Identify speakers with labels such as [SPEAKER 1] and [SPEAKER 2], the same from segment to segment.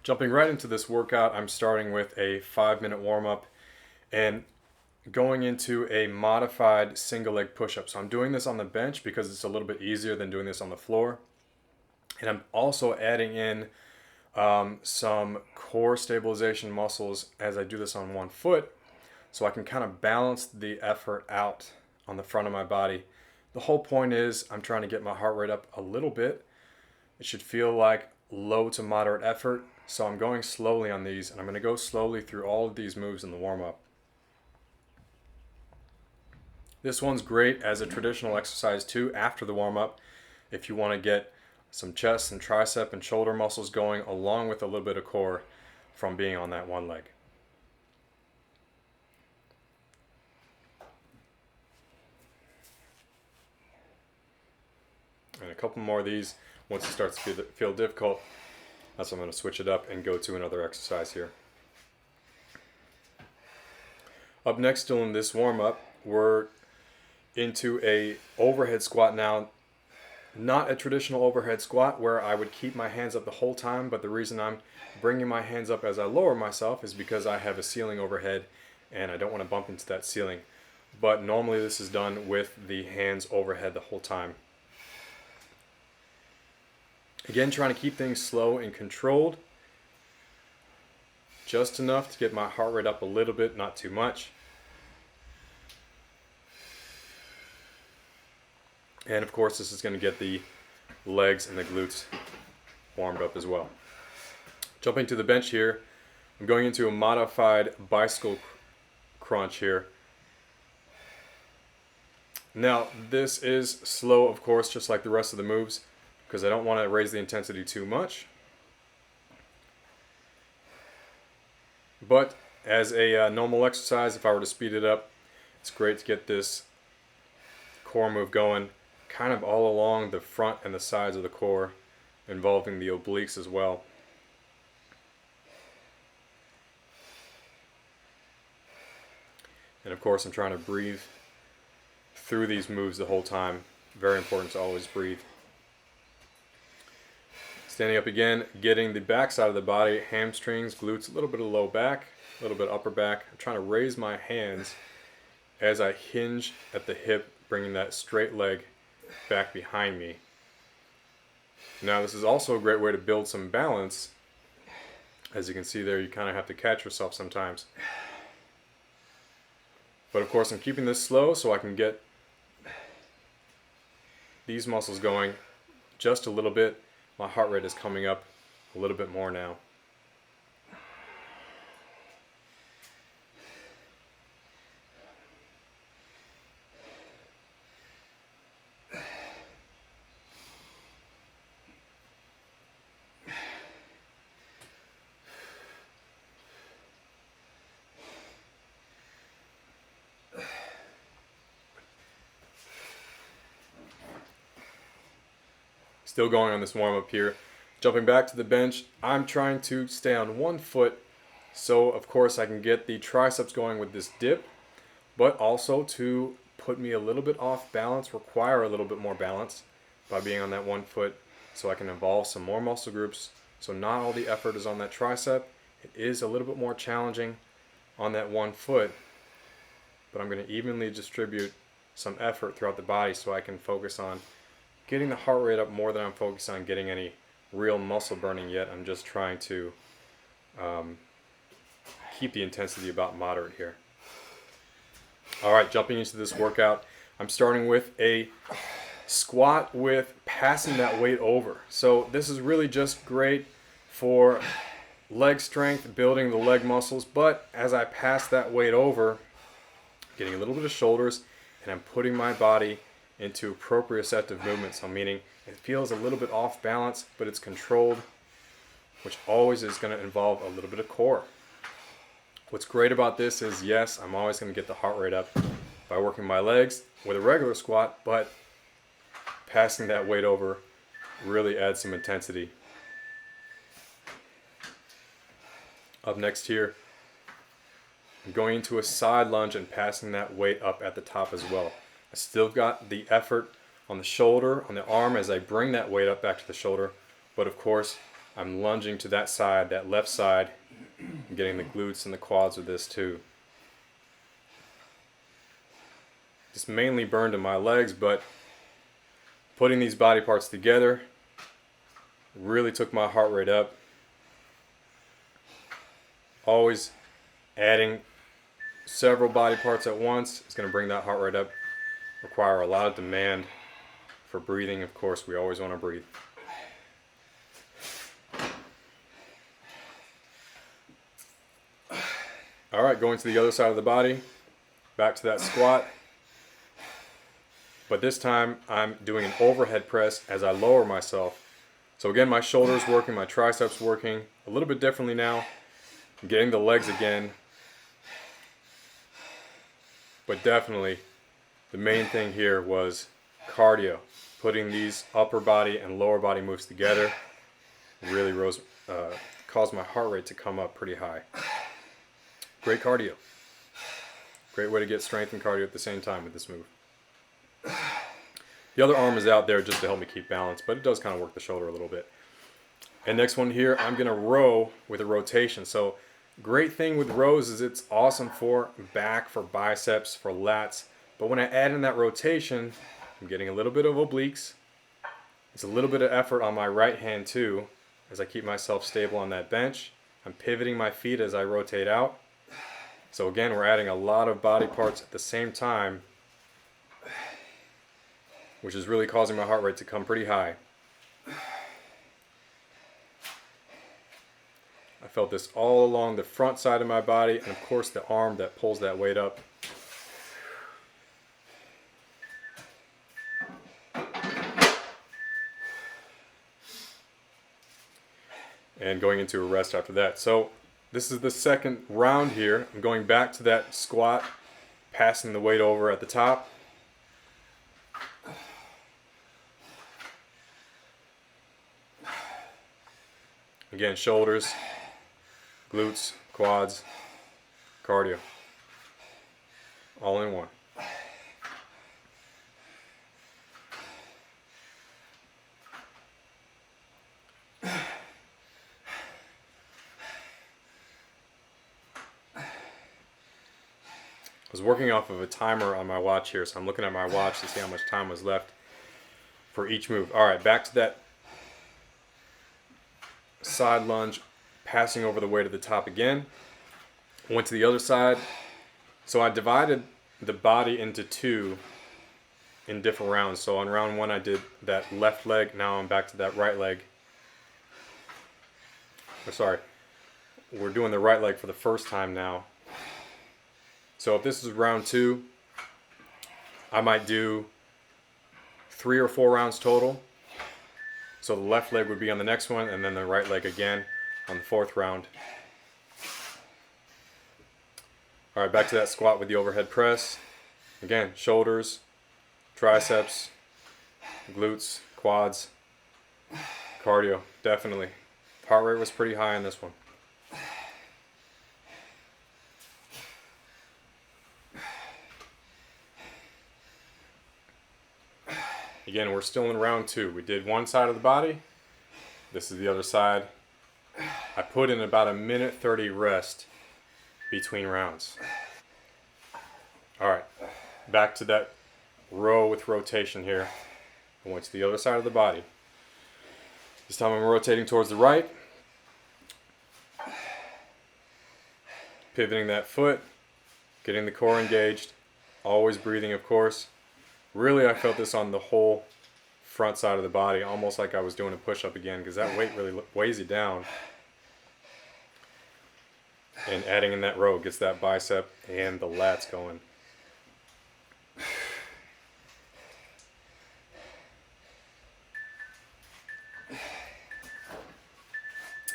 [SPEAKER 1] Jumping right into this workout, I'm starting with a 5-minute warm-up and going into a modified single leg push-up. So I'm doing this on the bench because it's a little bit easier than doing this on the floor. And I'm also adding in some core stabilization muscles as I do this on one foot, so I can kind of balance the effort out on the front of my body. The whole point is I'm trying to get my heart rate up a little bit. It should feel like low to moderate effort. So I'm going slowly on these, and I'm going to go slowly through all of these moves in the warm-up. This one's great as a traditional exercise too after the warm-up if you want to get some chest and tricep and shoulder muscles going along with a little bit of core from being on that one leg. And a couple more of these. Once it starts to feel difficult, that's when I'm going to switch it up and go to another exercise here. Up next, still in this warm-up, we're into a overhead squat now. Not a traditional overhead squat where I would keep my hands up the whole time, but the reason I'm bringing my hands up as I lower myself is because I have a ceiling overhead and I don't want to bump into that ceiling. But normally this is done with the hands overhead the whole time. Again, trying to keep things slow and controlled. Just enough to get my heart rate up a little bit, not too much. And of course, this is going to get the legs and the glutes warmed up as well. Jumping to the bench here, I'm going into a modified bicycle crunch here. Now, this is slow, of course, just like the rest of the moves, because I don't want to raise the intensity too much. But as a normal exercise, if I were to speed it up, it's great to get this core move going kind of all along the front and the sides of the core, involving the obliques as well. And of course, I'm trying to breathe through these moves the whole time. Very important to always breathe. Standing up again, getting the back side of the body, hamstrings, glutes, a little bit of low back, a little bit of upper back. I'm trying to raise my hands as I hinge at the hip, bringing that straight leg back behind me. Now this is also a great way to build some balance. As you can see there, you kind of have to catch yourself sometimes. But of course I'm keeping this slow so I can get these muscles going just a little bit. My heart rate is coming up a little bit more now. Still going on this warm-up here. Jumping back to the bench, I'm trying to stay on one foot so of course I can get the triceps going with this dip, but also to put me a little bit off balance, require a little bit more balance by being on that one foot so I can involve some more muscle groups. So not all the effort is on that tricep. It is a little bit more challenging on that one foot, but I'm going to evenly distribute some effort throughout the body so I can focus on getting the heart rate up more than I'm focused on getting any real muscle burning yet. I'm just trying to keep the intensity about moderate here. All right, jumping into this workout, I'm starting with a squat with passing that weight over. So this is really just great for leg strength, building the leg muscles, but as I pass that weight over, getting a little bit of shoulders, and I'm putting my body into proprioceptive movement. So meaning it feels a little bit off balance, but it's controlled, which always is going to involve a little bit of core. What's great about this is, yes, I'm always going to get the heart rate up by working my legs with a regular squat, but passing that weight over really adds some intensity. Up next here, I'm going into a side lunge and passing that weight up at the top as well. I still got the effort on the shoulder, on the arm as I bring that weight up back to the shoulder, but of course I'm lunging to that side, that left side. I'm getting the glutes and the quads with this too. Just mainly burned in my legs, but putting these body parts together really took my heart rate up. Always adding several body parts at once is going to bring that heart rate up. Require a lot of demand for breathing. Of course, we always want to breathe. All right, going to the other side of the body, back to that squat. But this time I'm doing an overhead press as I lower myself. So again, my shoulders working, my triceps working a little bit differently now. I'm getting the legs again. But definitely the main thing here was cardio. Putting these upper body and lower body moves together really caused my heart rate to come up pretty high. Great cardio. Great way to get strength and cardio at the same time with this move. The other arm is out there just to help me keep balance, but it does kind of work the shoulder a little bit. And next one here, I'm going to row with a rotation. So great thing with rows is it's awesome for back, for biceps, for lats. But when I add in that rotation, I'm getting a little bit of obliques. It's a little bit of effort on my right hand too, as I keep myself stable on that bench. I'm pivoting my feet as I rotate out. So again, we're adding a lot of body parts at the same time, which is really causing my heart rate to come pretty high. I felt this all along the front side of my body, and of course the arm that pulls that weight up. And going into a rest after that. So this is the second round here. I'm going back to that squat, passing the weight over at the top. Again, shoulders, glutes, quads, cardio, all in one. I was working off of a timer on my watch here, so I'm looking at my watch to see how much time was left for each move. All right, back to that side lunge, passing over the weight at the top again. Went to the other side. So I divided the body into two in different rounds. So on round one I did that left leg, now I'm back to that right leg. Sorry, we're doing the right leg for the first time now. So if this is round two, I might do 3 or 4 rounds total. So the left leg would be on the next one, and then the right leg again on the 4th round. All right, back to that squat with the overhead press. Again, shoulders, triceps, glutes, quads, cardio, definitely. Heart rate was pretty high on this one. Again, we're still in round two. We did one side of the body. This is the other side. I put in about a minute 30 rest between rounds. All right, back to that row with rotation here. I went to the other side of the body. This time I'm rotating towards the right. Pivoting that foot, getting the core engaged, always breathing, of course. Really, I felt this on the whole front side of the body, almost like I was doing a push-up again, because that weight really weighs you down. And adding in that row gets that bicep and the lats going.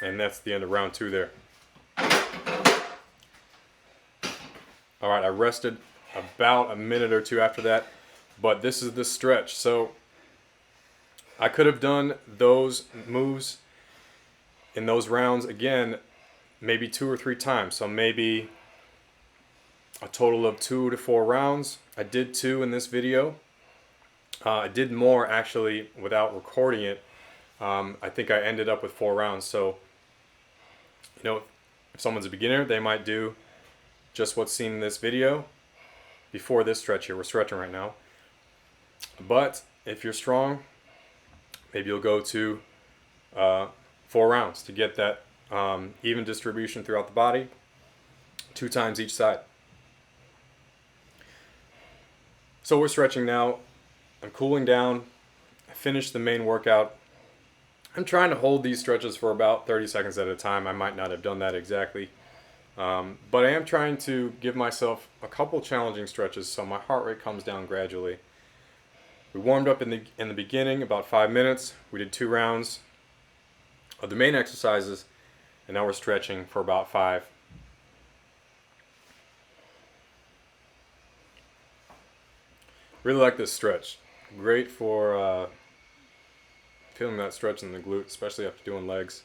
[SPEAKER 1] And that's the end of round two there. All right, I rested about a minute or two after that. But this is the stretch. So I could have done those moves in those rounds again, maybe 2 or 3 times. So maybe a total of 2 to 4 rounds. I did 2 in this video. I did more actually without recording it I think I ended up with 4 rounds. So, you know, if someone's a beginner, they might do just what's seen in this video before this stretch here. We're stretching right now. But if you're strong, maybe you'll go to 4 rounds to get that even distribution throughout the body, 2 times each side. So we're stretching now. I'm cooling down. I finished the main workout. I'm trying to hold these stretches for about 30 seconds at a time. I might not have done that exactly. But I am trying to give myself a couple challenging stretches so my heart rate comes down gradually. We warmed up in the beginning about 5 minutes. We did 2 rounds of the main exercises, and now we're stretching for about 5. Really like this stretch. Great for feeling that stretch in the glute, especially after doing legs.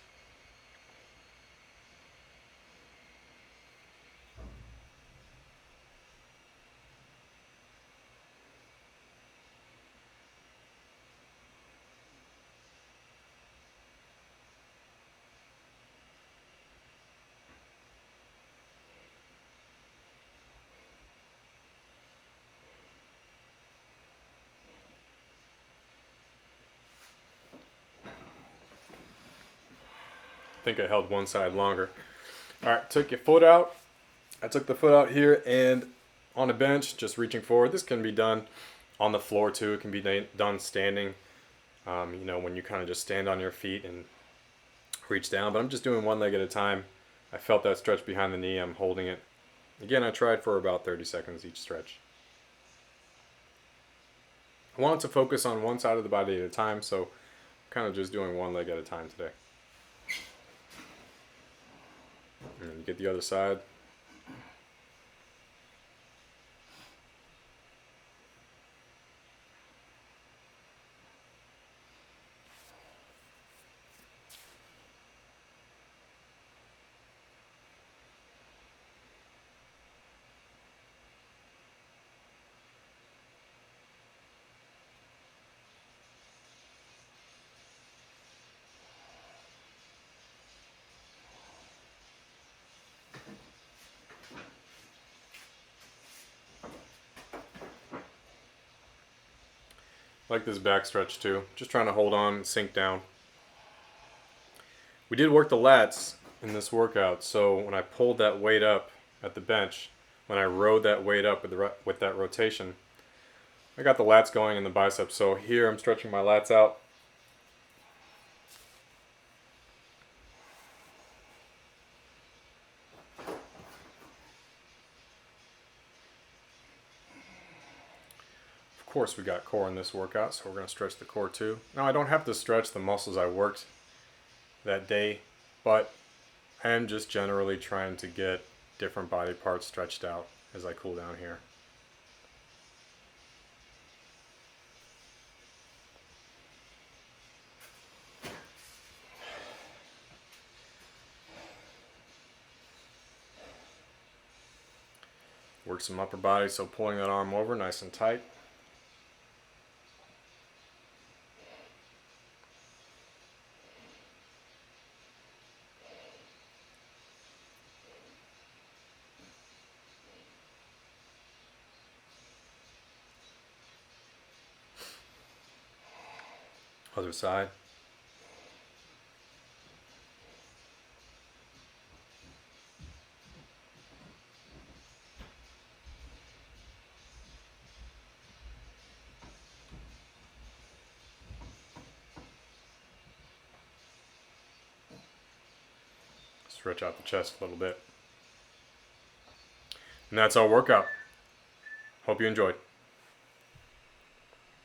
[SPEAKER 1] I think I held one side longer. All right, took your foot out. I took the foot out here and on a bench, just reaching forward. This can be done on the floor too. It can be done standing. You know, when you kind of just stand on your feet and reach down. But I'm just doing one leg at a time. I felt that stretch behind the knee. I'm holding it. Again, I tried for about 30 seconds each stretch. I wanted to focus on one side of the body at a time, so I'm kind of just doing one leg at a time today. And then get the other side. Like this back stretch too. Just trying to hold on and sink down. We did work the lats in this workout, so when I pulled that weight up at the bench, when I rode that weight up with that rotation, I got the lats going in the biceps. So here I'm stretching my lats out. Of course we got core in this workout, so we're going to stretch the core too. Now I don't have to stretch the muscles I worked that day, but I am just generally trying to get different body parts stretched out as I cool down here. Work some upper body, so pulling that arm over nice and tight. Other side. Stretch out the chest a little bit. And that's our workout. Hope you enjoyed.